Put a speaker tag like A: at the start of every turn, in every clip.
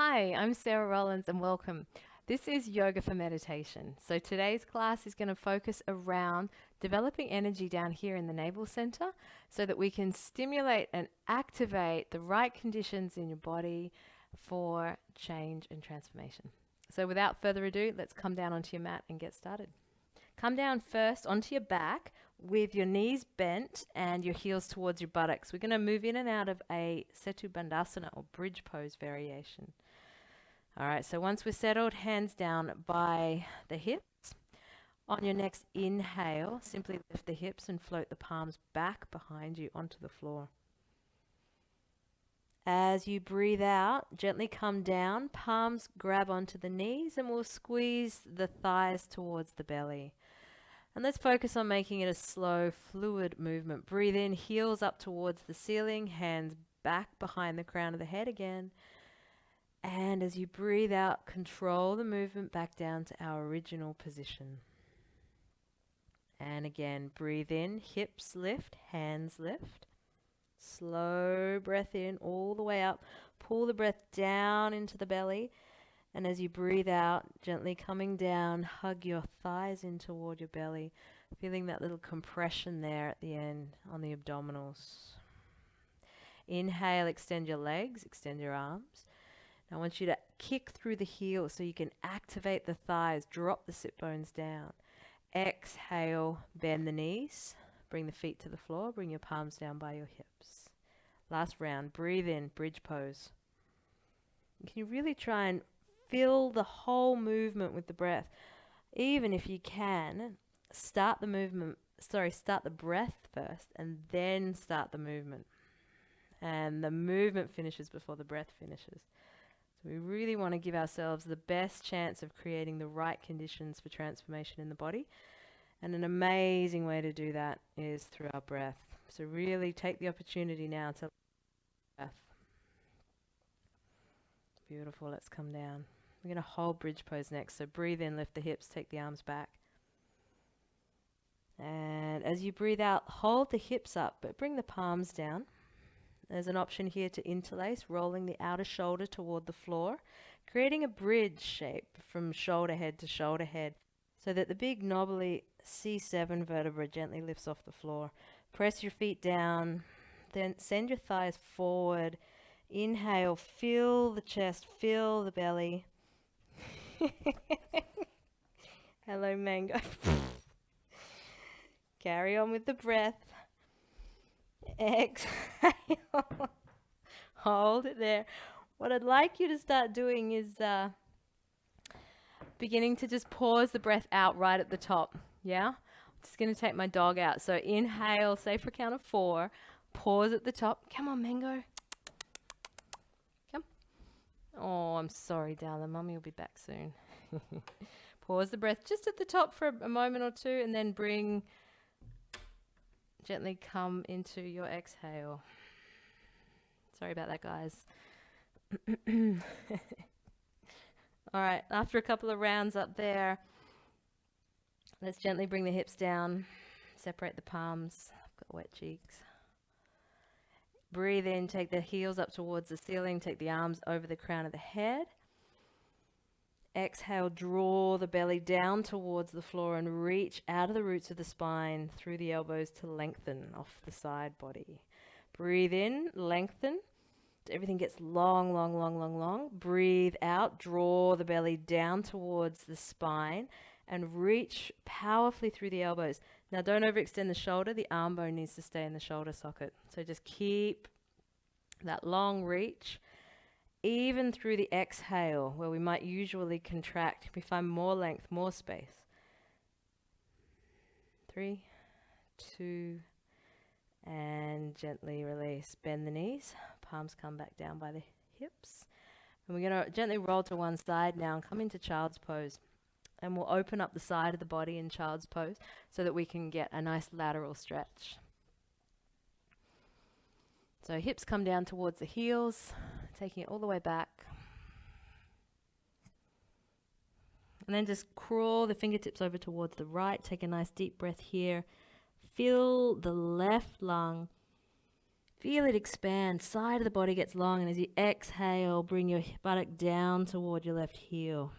A: Hi, I'm Sarah Rollins and welcome. This is Yoga for Meditation. So today's class is going to focus around developing energy down here in the navel center so that we can stimulate and activate the right conditions in your body for change and transformation. So without further ado, let's come down onto your mat and get started. Come down first onto your back with your knees bent and your heels towards your buttocks. We're going to move in and out of a Setu Bandhasana or bridge pose variation. All right, so once we're settled, hands down by the hips. On your next inhale, simply lift the hips and float the palms back behind you onto the floor. As you breathe out, gently come down, palms grab onto the knees, and we'll squeeze the thighs towards the belly. And let's focus on making it a slow, fluid movement. Breathe in, heels up towards the ceiling, hands back behind the crown of the head again. And as you breathe out, control the movement back down to our original position. And again, breathe in, hips lift, hands lift. Slow breath in all the way up. Pull the breath down into the belly. And as you breathe out, gently coming down, hug your thighs in toward your belly, feeling that little compression there at the end on the abdominals. Inhale, extend your legs, extend your arms. Now I want you to kick through the heels so you can activate the thighs, drop the sit bones down. Exhale, bend the knees, bring the feet to the floor, bring your palms down by your hips. Last round, breathe in, bridge pose. Can you really try and fill the whole movement with the breath? Even if you can, start the breath first and then start the movement. And the movement finishes before the breath finishes. So we really want to give ourselves the best chance of creating the right conditions for transformation in the body. And an amazing way to do that is through our breath. So really take the opportunity now to breath. Beautiful, let's come down. We're going to hold bridge pose next. So breathe in, lift the hips, take the arms back. And as you breathe out, hold the hips up, but bring the palms down. There's an option here to interlace, rolling the outer shoulder toward the floor, creating a bridge shape from shoulder head to shoulder head so that the big knobbly C7 vertebra gently lifts off the floor. Press your feet down, then send your thighs forward. Inhale, fill the chest, fill the belly. Hello, Mango. Carry on with the breath. Exhale. Hold it there. What I'd like you to start doing is beginning to just pause the breath out right at the top. Yeah? I'm just going to take my dog out. So inhale, say for a count of 4. Pause at the top. Come on, Mango. Come. Oh, I'm sorry, darling. Mummy will be back soon. Pause the breath just at the top for a moment or two and then gently come into your exhale. Sorry about that, guys. All right, after a couple of rounds up there, let's gently bring the hips down, separate the palms. I've got wet cheeks. Breathe in, take the heels up towards the ceiling, take the arms over the crown of the head. Exhale, draw the belly down towards the floor and reach out of the roots of the spine through the elbows to lengthen off the side body. Breathe in, lengthen. Everything gets long, long, long, long, long. Breathe out, draw the belly down towards the spine and reach powerfully through the elbows. Now don't overextend the shoulder. The arm bone needs to stay in the shoulder socket. So just keep that long reach. Even through the exhale, where we might usually contract, we find more length, more space. 3, 2, and gently release. Bend the knees, palms come back down by the hips. And we're going to gently roll to one side now and come into child's pose. And we'll open up the side of the body in child's pose so that we can get a nice lateral stretch. So hips come down towards the heels, taking it all the way back. And then just crawl the fingertips over towards the right. Take a nice deep breath here. Fill the left lung Feel it expand. Side of the body gets long, and as you exhale, bring your buttock down toward your left heel.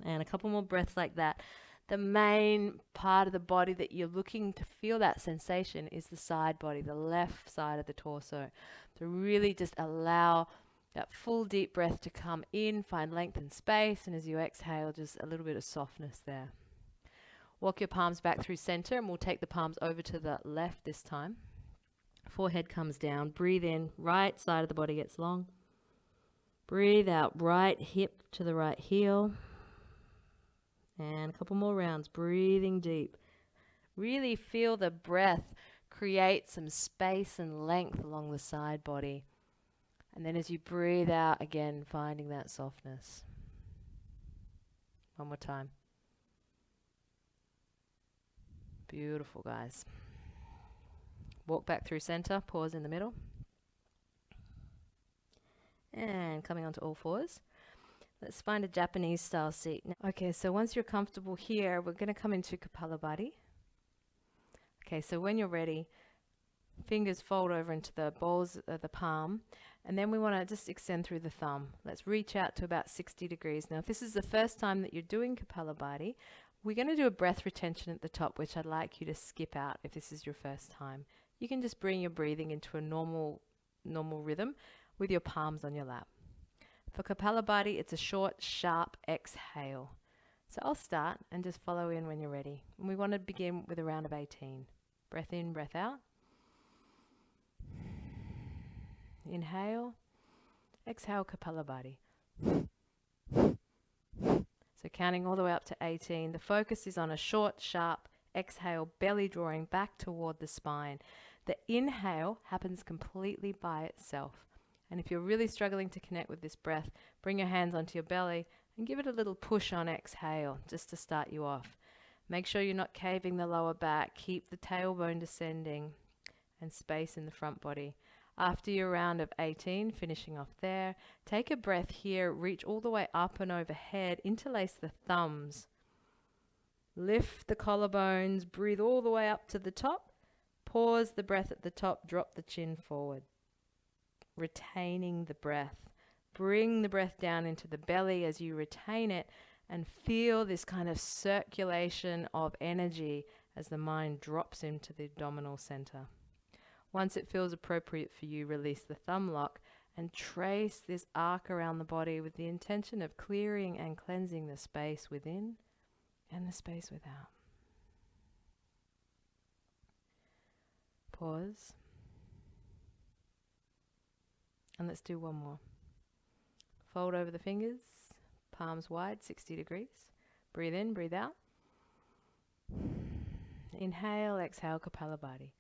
A: And a couple more breaths like that. The main part of the body that you're looking to feel that sensation is the side body, the left side of the torso. So really just allow that full deep breath to come in, find length and space, and as you exhale, just a little bit of softness there. Walk your palms back through center, and we'll take the palms over to the left this time. Forehead comes down. Breathe in, right side of the body gets long. Breathe out, right hip to the right heel. And a couple more rounds, breathing deep. Really feel the breath create some space and length along the side body. And then as you breathe out, again, finding that softness. One more time. Beautiful, guys. Walk back through center, pause in the middle. And coming onto all fours. Let's find a Japanese style seat. Okay, so once you're comfortable here, we're going to come into Kapalbhati. Okay, so when you're ready, fingers fold over into the balls of the palm, and then we want to just extend through the thumb. Let's reach out to about 60 degrees. Now, if this is the first time that you're doing Kapalbhati, we're going to do a breath retention at the top, which I'd like you to skip out if this is your first time. You can just bring your breathing into a normal rhythm with your palms on your lap. For Kapalbhati, it's a short, sharp exhale. So I'll start and just follow in when you're ready. And we want to begin with a round of 18. Breath in, breath out. Inhale. Exhale, Kapalbhati. So counting all the way up to 18. The focus is on a short, sharp exhale, belly drawing back toward the spine. The inhale happens completely by itself. And if you're really struggling to connect with this breath, bring your hands onto your belly and give it a little push on exhale just to start you off. Make sure you're not caving the lower back. Keep the tailbone descending and space in the front body. After your round of 18, finishing off there, take a breath here, reach all the way up and overhead, interlace the thumbs. Lift the collarbones, breathe all the way up to the top. Pause the breath at the top, drop the chin forward. Retaining the breath. Bring the breath down into the belly as you retain it and feel this kind of circulation of energy as the mind drops into the abdominal center. Once it feels appropriate for you, release the thumb lock and trace this arc around the body with the intention of clearing and cleansing the space within and the space without. Pause. And let's do one more. Fold over the fingers, palms wide, 60 degrees. Breathe in, breathe out. Inhale, exhale, Kapalbhati.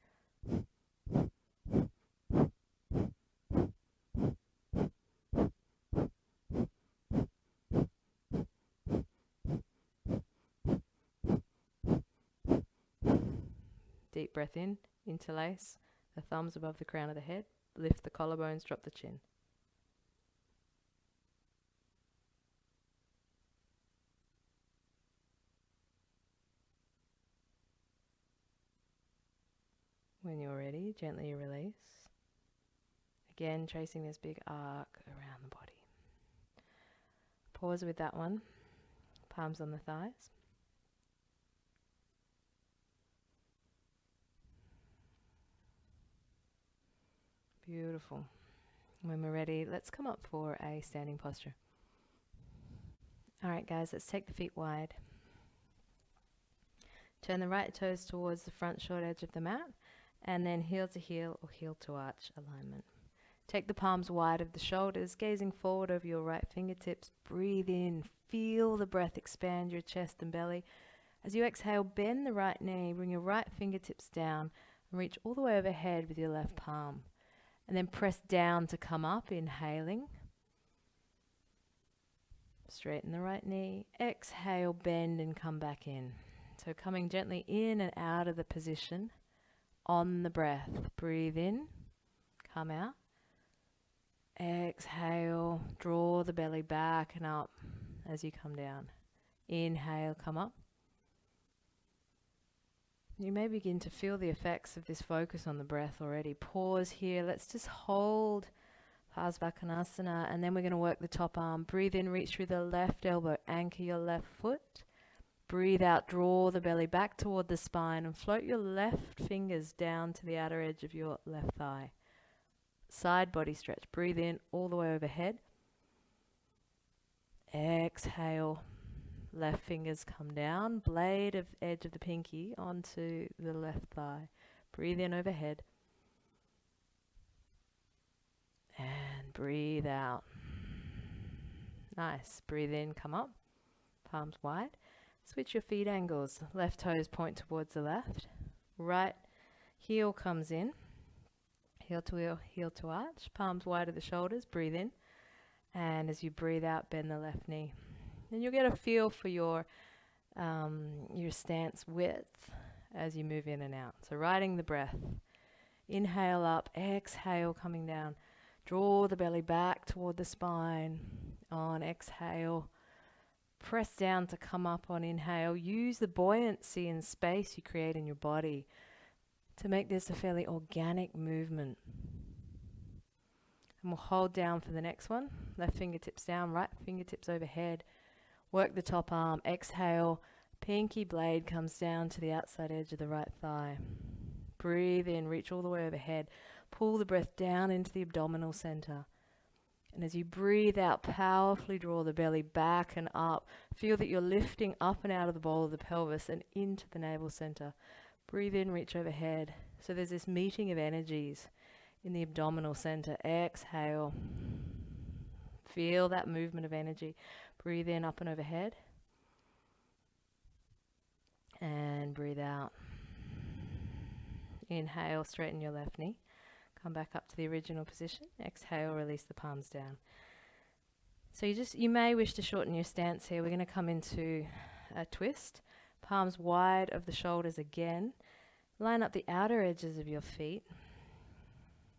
A: Deep breath in, interlace the thumbs above the crown of the head. Lift the collarbones, drop the chin. When you're ready, gently release. Again, tracing this big arc around the body. Pause with that one. Palms on the thighs. Beautiful. When we're ready, let's come up for a standing posture. All right, guys, let's take the feet wide. Turn the right toes towards the front short edge of the mat, and then heel to heel or heel to arch alignment. Take the palms wide of the shoulders, gazing forward over your right fingertips. Breathe in, feel the breath expand your chest and belly. As you exhale, bend the right knee, bring your right fingertips down, and reach all the way overhead with your left palm. And then press down to come up, inhaling. Straighten the right knee. Exhale, bend and come back in. So coming gently in and out of the position on the breath. Breathe in, come out. Exhale, draw the belly back and up as you come down. Inhale, come up. You may begin to feel the effects of this focus on the breath already. Pause here. Let's just hold Parsvakonasana, and then we're going to work the top arm. Breathe in, reach through the left elbow, anchor your left foot. Breathe out, draw the belly back toward the spine and float your left fingers down to the outer edge of your left thigh. Side body stretch. Breathe in all the way overhead. Exhale. Left fingers come down. Blade of edge of the pinky onto the left thigh. Breathe in overhead. And breathe out. Nice. Breathe in, come up. Palms wide. Switch your feet angles. Left toes point towards the left. Right heel comes in. Heel to heel, heel to arch. Palms wide at the shoulders. Breathe in. And as you breathe out, bend the left knee. Then you'll get a feel for your stance width as you move in and out. So riding the breath. Inhale up, exhale coming down. Draw the belly back toward the spine. On exhale. Press down to come up on inhale. Use the buoyancy and space you create in your body to make this a fairly organic movement. And we'll hold down for the next one. Left fingertips down, right fingertips overhead. Work the top arm. Exhale. Pinky blade comes down to the outside edge of the right thigh. Breathe in, reach all the way overhead. Pull the breath down into the abdominal center. And as you breathe out, powerfully draw the belly back and up. Feel that you're lifting up and out of the bowl of the pelvis and into the navel center. Breathe in, reach overhead. So there's this meeting of energies in the abdominal center. Exhale. Feel that movement of energy. Breathe in, up and overhead. And breathe out. Inhale, straighten your left knee. Come back up to the original position. Exhale, release the palms down. So you may wish to shorten your stance here. We're going to come into a twist. Palms wide of the shoulders again. Line up the outer edges of your feet.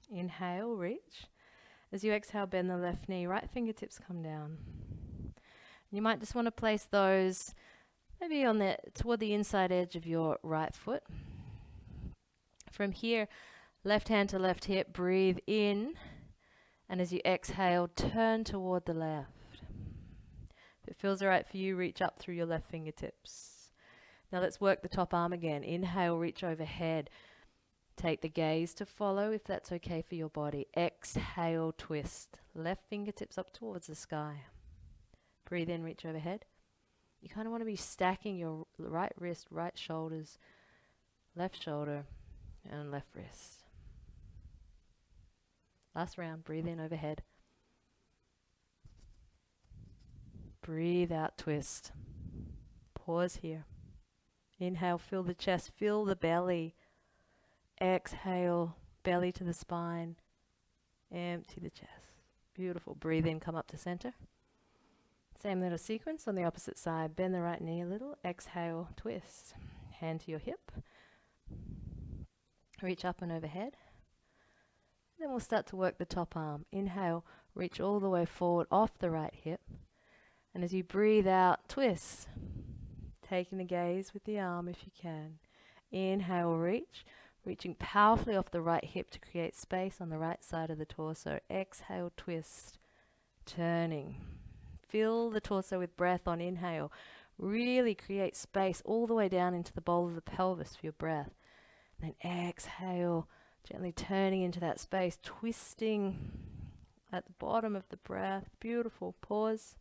A: Inhale, reach. As you exhale, bend the left knee. Right fingertips come down. You might just want to place those maybe toward the inside edge of your right foot. From here, left hand to left hip, breathe in, and as you exhale, turn toward the left. If it feels all right for you, reach up through your left fingertips. Now let's work the top arm again. Inhale, reach overhead. Take the gaze to follow if that's okay for your body. Exhale, twist. Left fingertips up towards the sky. Breathe in, reach overhead. You kind of want to be stacking your right wrist, right shoulders, left shoulder, and left wrist. Last round, breathe in overhead. Breathe out, twist. Pause here. Inhale, fill the chest, fill the belly. Exhale, belly to the spine. Empty the chest. Beautiful. Breathe in, come up to center. Same little sequence on the opposite side. Bend the right knee a little. Exhale, twist. Hand to your hip. Reach up and overhead. Then we'll start to work the top arm. Inhale, reach all the way forward off the right hip. And as you breathe out, twist. Taking the gaze with the arm if you can. Inhale, reach. Reaching powerfully off the right hip to create space on the right side of the torso. Exhale, twist. Turning. Fill the torso with breath on inhale. Really create space all the way down into the bowl of the pelvis for your breath. Then exhale, gently turning into that space, twisting at the bottom of the breath. Beautiful. Pause.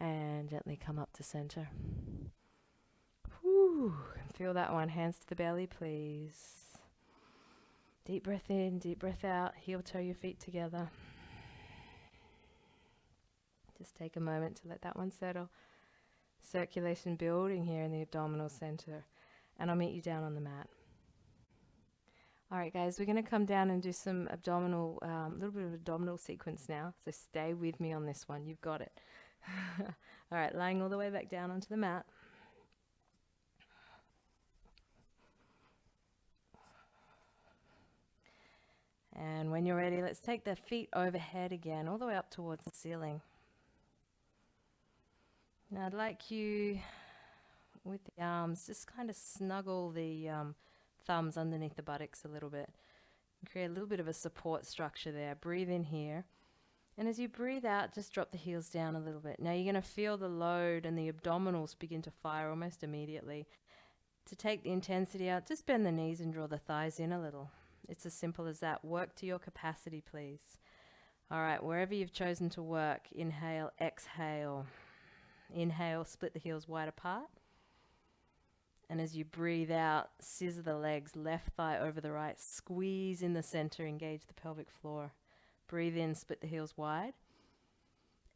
A: And gently come up to center. Whew. Feel that one. Hands to the belly, please. Deep breath in, deep breath out. Heel toe your feet together. Just take a moment to let that one settle. Circulation building here in the abdominal center. And I'll meet you down on the mat. All right, guys, we're going to come down and do some abdominal, little bit of abdominal sequence now. So stay with me on this one. You've got it. All right, lying all the way back down onto the mat. And when you're ready, let's take the feet overhead again, all the way up towards the ceiling. Now I'd like you, with the arms, just kind of snuggle the thumbs underneath the buttocks a little bit. Create a little bit of a support structure there. Breathe in here. And as you breathe out, just drop the heels down a little bit. Now you're going to feel the load and the abdominals begin to fire almost immediately. To take the intensity out, just bend the knees and draw the thighs in a little. It's as simple as that. Work to your capacity, please. All right, wherever you've chosen to work, inhale, exhale. Inhale, split the heels wide apart. And as you breathe out, scissor the legs, left thigh over the right, squeeze in the center, engage the pelvic floor. Breathe in, split the heels wide.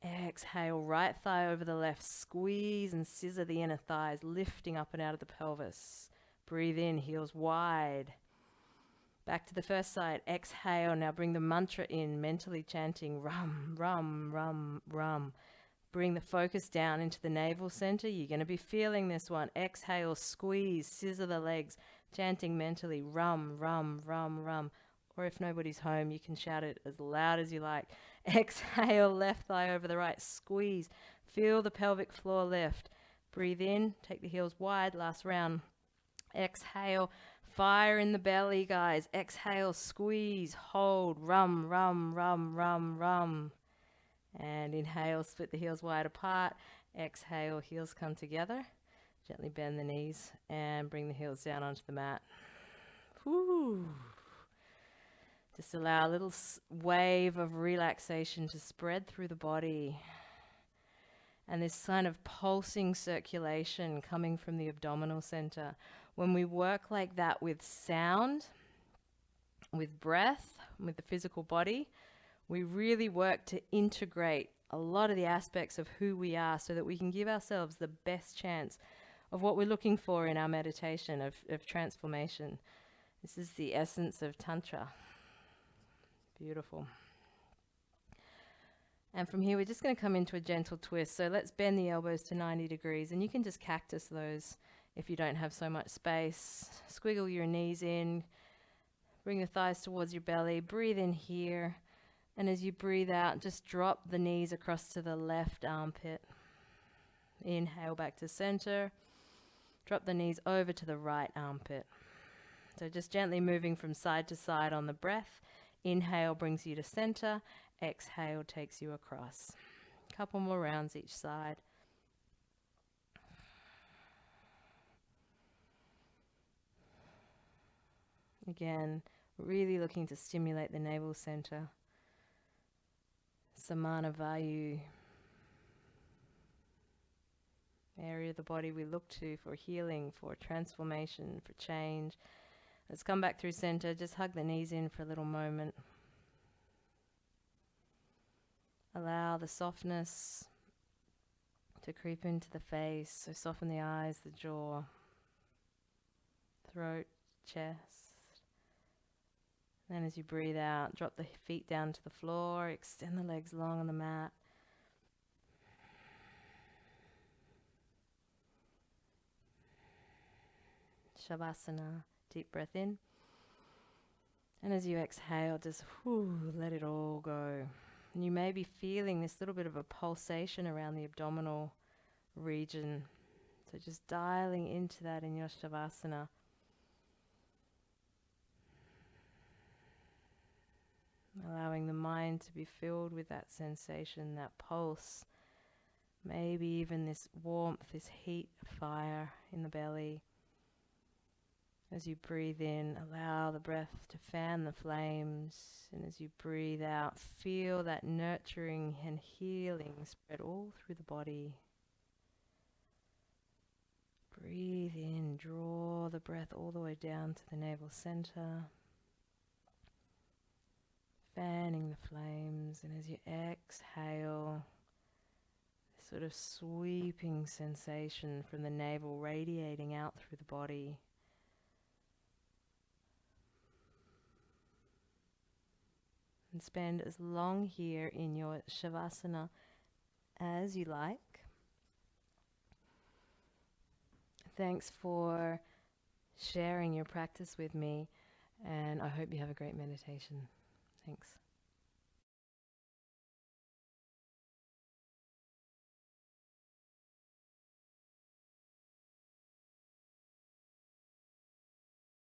A: Exhale, right thigh over the left, squeeze and scissor the inner thighs, lifting up and out of the pelvis. Breathe in, heels wide. Back to the first side, exhale, now bring the mantra in, mentally chanting rum, rum, rum, rum. Bring the focus down into the navel center. You're going to be feeling this one. Exhale, squeeze, scissor the legs, chanting mentally rum, rum, rum, rum. Or if nobody's home, you can shout it as loud as you like. Exhale, left thigh over the right, squeeze. Feel the pelvic floor lift. Breathe in, take the heels wide, last round. Exhale, fire in the belly, guys. Exhale, squeeze, hold, rum, rum, rum, rum, rum. And inhale, split the heels wide apart. Exhale, heels come together. Gently bend the knees and bring the heels down onto the mat. Whew. Just allow a little wave of relaxation to spread through the body. And this kind of pulsing circulation coming from the abdominal center. When we work like that with sound, with breath, with the physical body, we really work to integrate a lot of the aspects of who we are so that we can give ourselves the best chance of what we're looking for in our meditation, of transformation. This is the essence of Tantra. Beautiful. And from here, we're just going to come into a gentle twist. So let's bend the elbows to 90 degrees. And you can just cactus those if you don't have so much space. Squiggle your knees in. Bring the thighs towards your belly. Breathe in here. And as you breathe out, just drop the knees across to the left armpit. Inhale back to center. Drop the knees over to the right armpit. So just gently moving from side to side on the breath. Inhale brings you to center. Exhale takes you across. Couple more rounds each side. Again, really looking to stimulate the navel center. Samana Vayu. Area of the body we look to for healing, for transformation, for change. Let's come back through center. Just hug the knees in for a little moment. Allow the softness to creep into the face. So soften the eyes, the jaw, throat, chest. Then as you breathe out, drop the feet down to the floor. Extend the legs long on the mat. Shavasana. Deep breath in. And as you exhale, just let it all go. And you may be feeling this little bit of a pulsation around the abdominal region. So just dialing into that in your Shavasana. Allowing the mind to be filled with that sensation, that pulse. Maybe even this warmth, this heat, fire in the belly. As you breathe in, allow the breath to fan the flames. And as you breathe out, feel that nurturing and healing spread all through the body. Breathe in, draw the breath all the way down to the navel center. Fanning the flames. And as you exhale, this sort of sweeping sensation from the navel radiating out through the body. And spend as long here in your Shavasana as you like. Thanks for sharing your practice with me, and I hope you have a great meditation. Thanks.